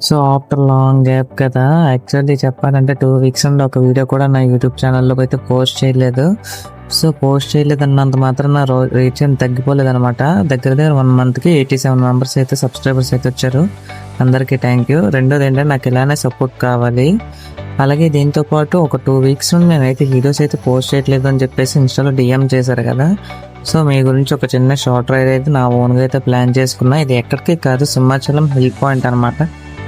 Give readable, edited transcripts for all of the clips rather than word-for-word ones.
So after long gap కదా! Actually చెప్పాలంటే 2 weeks నుండి ఒక వీడియో కూడా నా యూట్యూబ్ ఛానల్‌లోకి అయితే పోస్ట్ చేయలేదు. సో పోస్ట్ చేయలేదన్నంత మాత్రాన రీచ్ ఏం తగ్గిపోలేదనమాట. దగ్గర దగ్గర 1 మంత్‌కి 87 మెంబర్స్ అయితే సబ్స్క్రైబర్స్ అయితే వచ్చారు. అందరికీ థ్యాంక్ యూ. రెండోదేంటంటే నాకు ఇలానే సపోర్ట్ కావాలి. అలాగే దీంతో పాటు ఒక 2 వీక్స్ నుండి నేనైతే వీడియోస్ అయితే పోస్ట్ చేయట్లేదు అని చెప్పేసి ఇన్‌స్టాలో డీఎం చేశారు కదా! సో మీ గురించి ఒక చిన్న షార్ట్ రైడ్ అయితే నా ఓన్‌గా అయితే ప్లాన్ చేసుకున్నా. ఇది ఎక్కడికి కాదు, సింహాచలం హిల్ పాయింట్ అనమాట.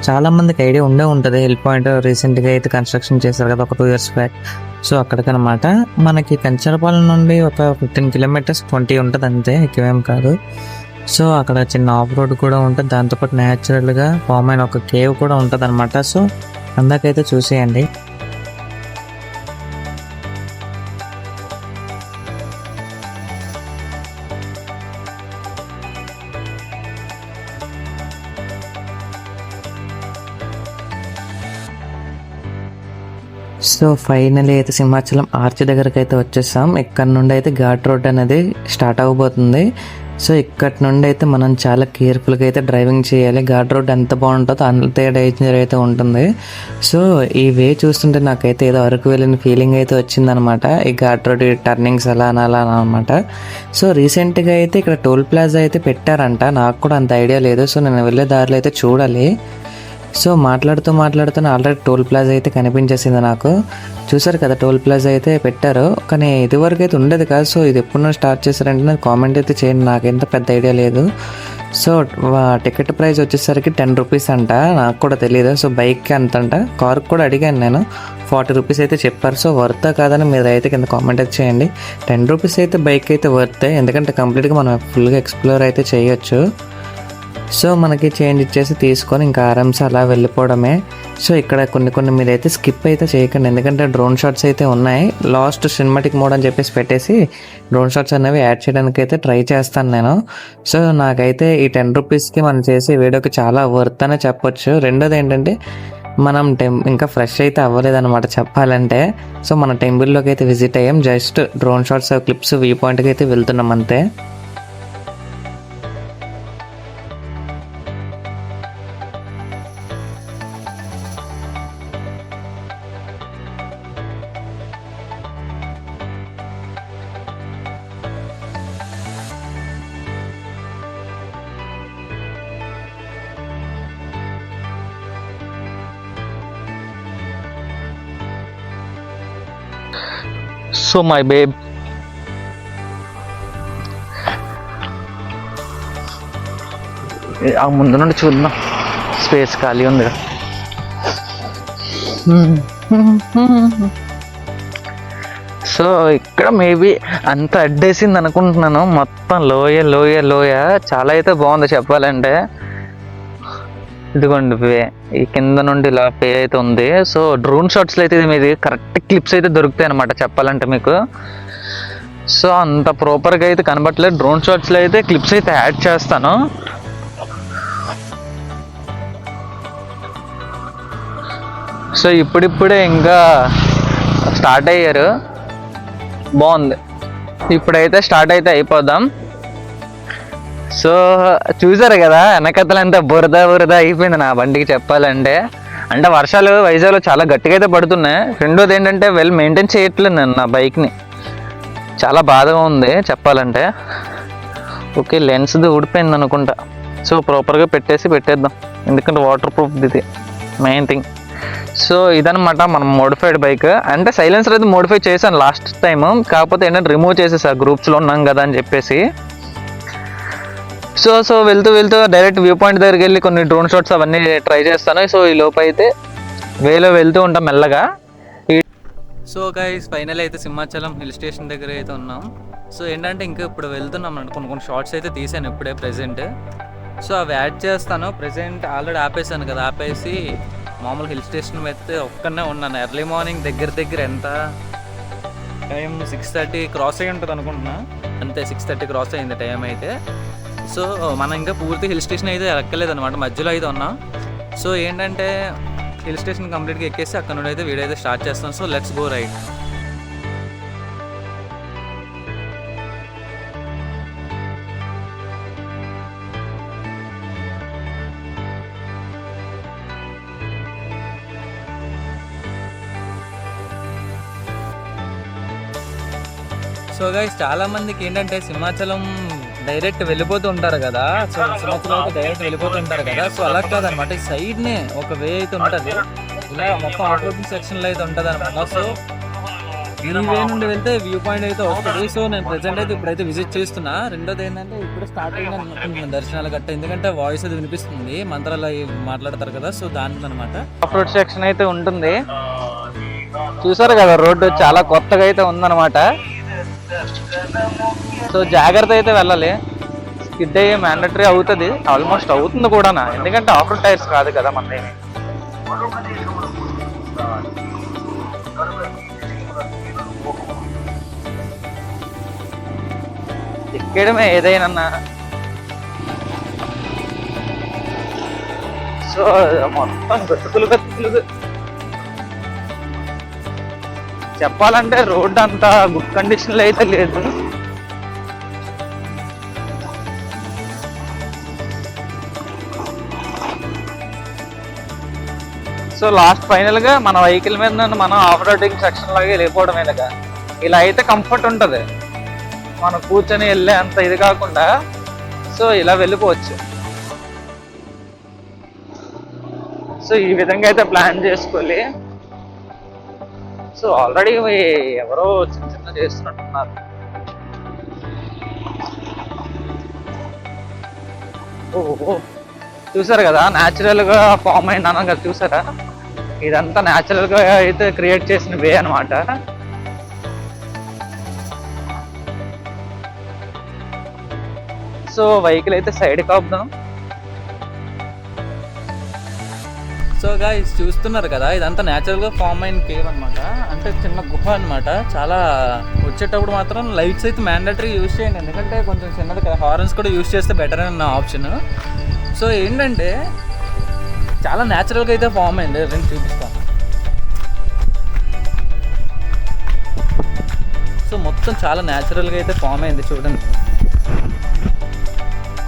చాలా మందికి ఐడియా ఉండే ఉంటుంది. హిల్ పాయింట్ రీసెంట్గా అయితే కన్స్ట్రక్షన్ చేశారు కదా, ఒక 2 ఇయర్స్ బ్యాక్. సో అక్కడికనమాట. మనకి కంచరపాలెం నుండి ఒక 15 కిలోమీటర్స్ 20 ఉంటుంది అంతే, ఎక్కువేం కాదు. సో అక్కడ చిన్న ఆఫ్ రోడ్ కూడా ఉంటుంది. దాంతోపాటు న్యాచురల్గా ఫామ్ అయిన ఒక కేవ్ కూడా ఉంటుంది అనమాట. సో అందాకైతే చూసేయండి. సో ఫైనలీ అయితే సింహాచలం ఆర్చ్ దగ్గరకు అయితే వచ్చేసాం. ఇక్కడ నుండి అయితే ఘాట్ రోడ్ అనేది స్టార్ట్ అవ్వబోతుంది. సో ఇక్కడ నుండి అయితే మనం చాలా కేర్ఫుల్గా అయితే డ్రైవింగ్ చేయాలి. ఘాట్ రోడ్ ఎంత బాగుంటుందో అంతే డేంజర్ అయితే ఉంటుంది. సో ఈ వే చూస్తుంటే నాకైతే ఏదో అరకు వెళ్ళిన ఫీలింగ్ అయితే వచ్చిందనమాట. ఈ ఘాట్ రోడ్ టర్నింగ్స్ అలా అనమాట. సో రీసెంట్గా అయితే ఇక్కడ టోల్ ప్లాజా అయితే పెట్టారంట. నాకు కూడా అంత ఐడియా లేదు. సో నేను వెళ్ళే దారిలో అయితే చూడాలి. సో మాట్లాడుతూనే ఆల్రెడీ టోల్ ప్లాజా అయితే కనిపించేసింది నాకు. చూసారు కదా, టోల్ ప్లాజా అయితే పెట్టారు. కానీ ఇదివరకు అయితే ఉండేది కాదు. సో ఇది ఎప్పుడు స్టార్ట్ చేశారంటే నాకు కామెంట్ అయితే చేయండి, నాకెంత పెద్ద ఐడియా లేదు. సో టికెట్ ప్రైస్ వచ్చేసరికి 10 రూపీస్ అంట. నాకు కూడా తెలియదు. సో బైక్కి అంత అంట. కార్కి కూడా అడిగాను నేను, 40 రూపీస్ అయితే చెప్పారు. సో వర్తా కాదని మీరు అయితే కింద కామెంట్ అయితే చేయండి. 10 రూపీస్ అయితే బైక్ అయితే వర్తే, ఎందుకంటే కంప్లీట్గా మనం ఫుల్గా ఎక్స్ప్లోర్ అయితే చేయొచ్చు. సో మనకి చేంజ్ ఇచ్చేసి తీసుకొని ఇంకా ఆరామ్స్ అలా వెళ్ళిపోవడమే. సో ఇక్కడ కొన్ని మీరైతే స్కిప్ అయితే చేయకండి, ఎందుకంటే డ్రోన్ షాట్స్ అయితే ఉన్నాయి. లాస్ట్ సినిమాటిక్ మోడ్ అని చెప్పేసి పెట్టేసి డ్రోన్ షాట్స్ అనేవి యాడ్ చేయడానికి అయితే ట్రై చేస్తాను నేను. సో నాకైతే ఈ 10 రూపీస్కి మనం చేసే వీడియోకి చాలా వర్త్ అనే చెప్పొచ్చు. రెండోది ఏంటంటే మనం ఇంకా ఫ్రెష్ అయితే అవ్వలేదన్నమాట చెప్పాలంటే. సో మన టెంపుల్లోకి అయితే విజిట్ అయ్యాం. Just drone shots clips view పాయింట్కి అయితే వెళ్తున్నాం అంతే. సో మై బేబ్, ఆ ముందు నుండి చూద్దాం, స్పేస్ ఖాళీ ఉంది. సో ఇక్కడ మేబీ అంత అడ్డేసింది అనుకుంటున్నాను. మొత్తం లోయ లోయ లోయ చాలా అయితే బాగుంది చెప్పాలంటే. ఇదిగోండి వే, ఈ కింద నుండి ఇలా పే అయితే ఉంది. సో డ్రోన్ షాట్స్లో అయితే మీది కరెక్ట్ క్లిప్స్ అయితే దొరుకుతాయి అనమాట చెప్పాలంటే మీకు. సో అంత ప్రాపర్గా అయితే కనబట్టలేదు. డ్రోన్ షాట్స్లో అయితే క్లిప్స్ అయితే యాడ్ చేస్తాను. సో ఇప్పుడిప్పుడే ఇంకా స్టార్ట్ అయ్యారు, బాగుంది. ఇప్పుడైతే స్టార్ట్ అయితే అయిపోదాం. సో చూసారు కదా, వెనకతలంతా బురద అయిపోయింది నా బండికి చెప్పాలంటే. అంటే వర్షాలు వైజాగ్లో చాలా గట్టిగా అయితే పడుతున్నాయి. రెండోది ఏంటంటే వెల్ మెయింటైన్ చేయట్లేదు నేను నా బైక్ని, చాలా బాధగా ఉంది చెప్పాలంటే. ఓకే, లెన్స్ది ఊడిపోయింది అనుకుంటా. సో ప్రాపర్గా పెట్టేద్దాం, ఎందుకంటే వాటర్ ప్రూఫ్ ఇది మెయిన్ థింగ్. సో ఇదనమాట మనం మోడిఫైడ్ బైక్. అంటే సైలెన్సర్ అయితే మోడిఫై చేశాను లాస్ట్ టైం, కాకపోతే ఏంటంటే రిమూవ్ చేసేసా, గ్రూప్స్లో ఉన్నాం కదా అని చెప్పేసి. సో వెళ్తూ డైరెక్ట్ వ్యూ పాయింట్ దగ్గరికి వెళ్ళి కొన్ని డ్రోన్ షాట్స్ అవన్నీ ట్రై చేస్తాను. సో ఈ లోపు అయితే వేలో వెళ్తూ ఉంటాం మెల్లగా. సో గైస్ ఫైనల్ అయితే సింహాచలం హిల్ స్టేషన్ దగ్గర అయితే ఉన్నాం. సో ఏంటంటే ఇంకా ఇప్పుడు వెళ్తున్నాం అంటే కొన్ని షార్ట్స్ అయితే తీసాను ఇప్పుడే ప్రెజెంట్. సో అవి యాడ్ చేస్తాను. ప్రెజెంట్ ఆల్రెడీ ఆపేసాను కదా, ఆపేసి మామూలు హిల్ స్టేషన్ అయితే ఒక్కనే ఉన్నాను. ఎర్లీ మార్నింగ్ దగ్గర ఎంత టైం 6:30 క్రాస్ అయ్యి ఉంటుంది అనుకుంటున్నా, అంతే 6:30 క్రాస్ అయింది టైం అయితే. సో మనం ఇంకా పూర్తి హిల్ స్టేషన్ అయితే ఎక్కలేదు అనమాట, మధ్యలో అయితే ఉన్నాం. సో ఏంటంటే హిల్ స్టేషన్ కంప్లీట్గా ఎక్కేసి అక్కడ నుండి అయితే వీడియో అయితే స్టార్ట్ చేస్తాం. So let's go ride. So guys చాలా మందికి ఏంటంటే సింహాచలం డైరెక్ట్ వెళ్ళిపోతూ ఉంటారు కదా. సో సింహాచలం అయితే డైరెక్ట్ వెళ్ళిపోతూ ఉంటారు కదా. సో అలా కాదనమాట, ఈ సైడ్నే ఒక వే అయితే ఉంటుంది, ఇలా మొత్తం ఆఫ్ రోడింగ్ సెక్షన్లో అయితే ఉంటుంది అనమాట. సో ఈ వే నుండి వెళ్తే వ్యూ పాయింట్ అయితే వస్తుంది. సో నేను ప్రెసెంట్ అయితే ఇప్పుడైతే విజిట్ చేస్తున్నా. రెండోది ఏంటంటే ఇప్పుడు స్టార్ట్ అయింది అనుకుంటున్నాను దర్శనాలు గట్ట, ఎందుకంటే వాయిస్ అది వినిపిస్తుంది, మంత్రాలు అవి మాట్లాడతారు కదా. సో దాని అనమాట ఆఫ్ రోడ్ సెక్షన్ అయితే ఉంటుంది. చూసారు కదా రోడ్డు చాలా కొత్తగా అయితే ఉందన్నమాట. సో జాగ్రత్త అయితే వెళ్ళాలి, స్కిడ్ అయ్యే మ్యాండటరీ అవుతుంది, ఆల్మోస్ట్ అవుతుంది కూడా, ఎందుకంటే ఆఫ్ రోడ్ టైర్స్ కాదు కదా మనది. ఎక్కడమే ఏదైనా. సో మొత్తం గతుకులు చెప్పాలంటే రోడ్ అంతా గుడ్ కండిషన్ లో అయితే లేదు. సో లాస్ట్ ఫైనల్ గా మన వెహికల్ మీద మనం ఆఫ్ రోడింగ్ సెక్షన్ లాగా వెళ్ళిపోవడం ఇలాగా, ఇలా అయితే కంఫర్ట్ ఉంటుంది, మనం కూర్చొని వెళ్ళే అంత ఇది కాకుండా. సో ఇలా వెళ్ళిపోవచ్చు. సో ఈ విధంగా అయితే ప్లాన్ చేసుకోవాలి. సో ఆల్రెడీ ఎవరో చిన్న చిన్న చేస్తున్నట్టున్నారు. ఓహో చూసారు కదా న్యాచురల్ గా ఫామ్ అయింది అన్నాం కదా, చూసారా ఇదంతా న్యాచురల్ గా అయితే క్రియేట్ చేసిన వే అనమాట. సో వెహికల్ అయితే సైడ్ కాపుదాం. సో గాయ్స్ చూస్తున్నారు కదా, ఇదంతా న్యాచురల్గా ఫామ్ అయిన కేవ్ అనమాట, అంటే చిన్న గుహ అనమాట. చాలా వచ్చేటప్పుడు మాత్రం లైట్స్ అయితే మ్యాండటరీ యూజ్ చేయండి, ఎందుకంటే కొంచెం చిన్నది కదా, హార్న్స్ కూడా యూజ్ చేస్తే బెటర్ అని నా ఆప్షన్. సో ఏంటంటే చాలా న్యాచురల్గా అయితే ఫామ్ అయింది, నేను చూపిస్తాను. సో మొత్తం చాలా న్యాచురల్గా అయితే ఫామ్ అయింది చూడండి.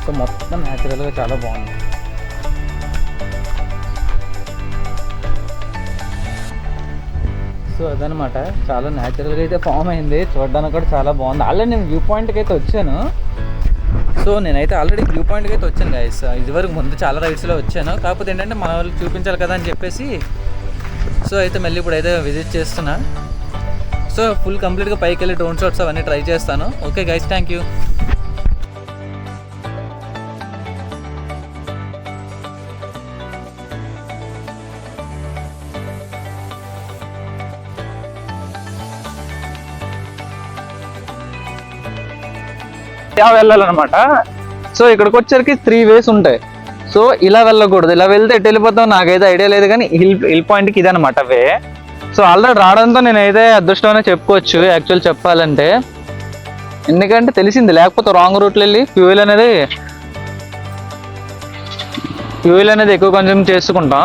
సో మొత్తం న్యాచురల్గా చాలా బాగుంది. సో అదనమాట, చాలా న్యాచురల్గా అయితే ఫామ్ అయింది, చూడడానికి కూడా చాలా బాగుంది. ఆల్రెడీ నేను వ్యూ పాయింట్కి అయితే వచ్చాను. సో నేనైతే ఆల్రెడీ వ్యూ పాయింట్కి అయితే వచ్చాను గైస్, ఇదివరకు ముందు చాలా రైడ్స్లో వచ్చాను, కాకపోతే ఏంటంటే మన వాళ్ళకి చూపించాలి కదా అని చెప్పేసి సో అయితే మళ్ళీ ఇప్పుడు అయితే విజిట్ చేస్తున్నా. సో ఫుల్ కంప్లీట్గా పైకి వెళ్ళి డ్రోన్ షాట్స్ అవన్నీ ట్రై చేస్తాను. Okay guys, thank you. వెళ్ళాలన్నమాట. సో ఇక్కడికి వచ్చరికి 3 ways ఉంటాయి. సో ఇలా వెళ్ళకూడదు, ఇలా వెళ్తే ఎటు వెళ్ళిపోతాం నాకైతే ఐడియా లేదు, కానీ హిల్ పాయింట్కి ఇదనమాట వే. సో ఆల్రెడీ రావడంతో నేనైతే అదృష్టమనే చెప్పుకోవచ్చు యాక్చువల్ చెప్పాలంటే, ఎందుకంటే తెలిసింది, లేకపోతే రాంగ్ రూట్లో వెళ్ళి ఫ్యూయల్ అనేది ఎక్కువ కన్జ్యూమ్ చేసుకుంటాం.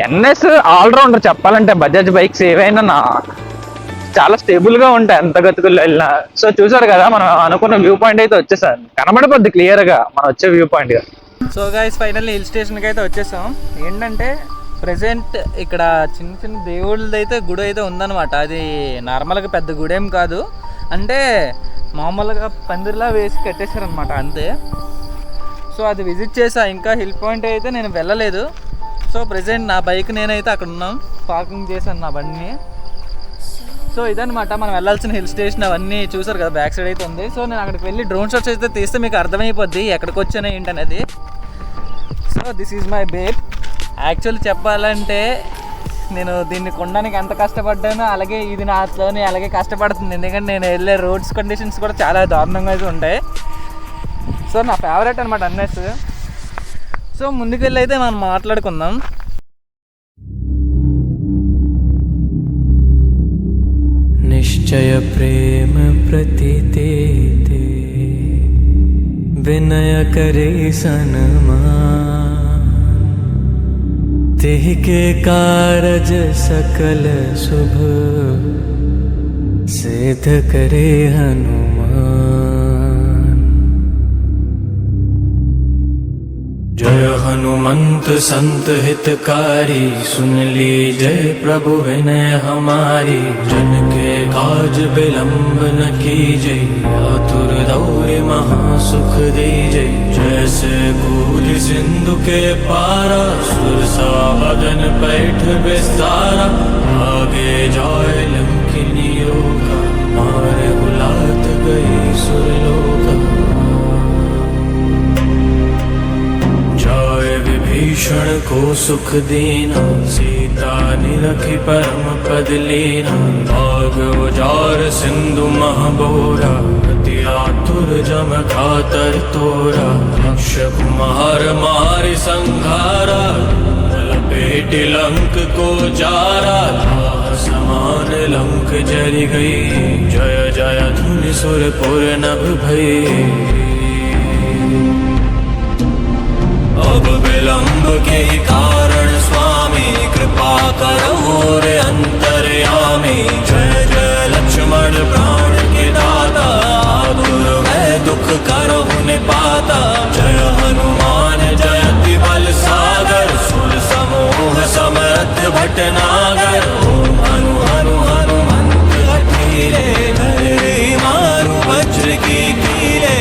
ఎన్ఎస్ ఆల్రౌండర్ చెప్పాలంటే, బజాజ్ బైక్స్ ఏవైనా చాలా స్టేబుల్ గా ఉంటాయి ఎంత గతుకుల్లో వెళ్ళినా. సో చూసారు కదా మనం అనుకున్న వ్యూ పాయింట్ అయితే వచ్చేసారు, కనబడిపోద్ది క్లియర్ గా మనం వచ్చే వ్యూ పాయింట్ గా. సో గైస్ ఫైనల్లీ హిల్ స్టేషన్కి అయితే వచ్చేసాం. ఏంటంటే ప్రెసెంట్ ఇక్కడ చిన్న చిన్న దేవుళ్ళది అయితే గుడి అయితే ఉందన్నమాట. అది నార్మల్గా పెద్ద గుడి ఏం కాదు, అంటే మామూలుగా పందిరిలా వేసి కట్టేశారనమాట అంతే. సో అది విజిట్ చేసా, ఇంకా హిల్ పాయింట్ అయితే నేను వెళ్ళలేదు. సో ప్రెసెంట్ నా బైక్ నేనైతే అక్కడ ఉన్నాం, పార్కింగ్ చేశాను నా బండిని. సో ఇదనమాట మనం వెళ్ళాల్సిన హిల్ స్టేషన్, అవన్నీ చూసారు కదా బ్యాక్ సైడ్ అయితే ఉంది. సో నేను అక్కడికి వెళ్ళి డ్రోన్ షాట్స్ అయితే తీస్తే మీకు అర్థమైపోద్ది ఎక్కడికి వచ్చాను ఏంటనేది. So this is my babe. Actually చెప్పాలంటే నేను దీన్ని కొనడానికి ఎంత కష్టపడ్డానో అలాగే ఇది నాతోనే అలాగే కష్టపడుతుంది, ఎందుకంటే నేను వెళ్ళే రోడ్స్ కండిషన్స్ కూడా చాలా దారుణంగా అయితే ఉంటాయి. సో నా ఫేవరెట్ అనమాట అన్నెస్. సో ముందుకు వెళ్ళి అయితే మనం మాట్లాడుకుందాం. निश्चय प्रेम प्रतीते विनय करे सन्मान, तेहि के कारज सकल शुभ सिद्ध करे हनुमान। जय हनुमंत संत हितकारी, सुन लीजिए प्रभु विनय हमारी। जन के काज विलंब न कीजिए, आतुर दौरे महासुख दीजिए। जैसे कूद सिंधु के पारा, सुरसा बदन पैठ विस्तारा। आगे जाए लंकिनियों का, मारे बुलात गई सुरलोका। जाए विभीषण को सुख देना, सीता निरखी परम पद लेना। आग उजार सिंधु महबोरा, अति आतुर जम खातर तोरा। लक्ष कुमार मारे संघारा, लपेट लंक को जारा। समान लंक जरि गई, जय जय धुनि सुरपुर नभ भई। अब विलंब के कारण स्वामी, कृपा करो रे अंतर्यामी। जय जय लक्ष्मण प्राण के दाता, आतुर मैं दुख करो निपाता। जय हनुमान जयति बल सागर, सुर समूह समर्थ भटनागर। ओम हनु हनु हनुमंत हठीले, धरे मारु वज्र की कीले।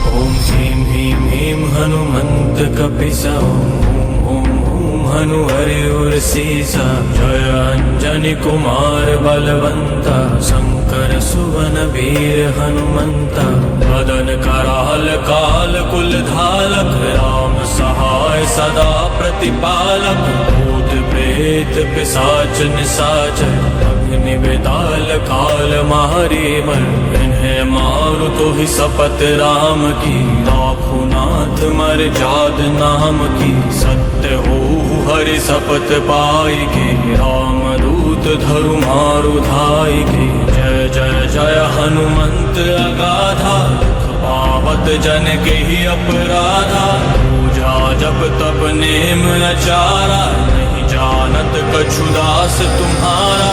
ओम ह्रीं ह्रीं ह्रीं हनुमंत कपिसा, ओम हनु हरि उर सीसा। जय अंजनी कुमार बलवंता, शंकर सुवन वीर हनुमंता। बदन कराल काल कुल धालक, राम सहाय सदा प्रतिपालक। भूत प्रेत पिशाच निशाचर, अग्नि वेताल काल मारी मर। इन्हें मारु तो ही शपथ राम की, राखो नाथ मर जाद नाम की। सत्य हो हरि शपथ पाई के, राम दूत धरु मारु धाई के। जय जय जय हनुमंत अगाधा, दुख पावत जन के ही अपराधा। पूजा जप तप नेम नचारा, नहीं जानत कछु दास तुम्हारा।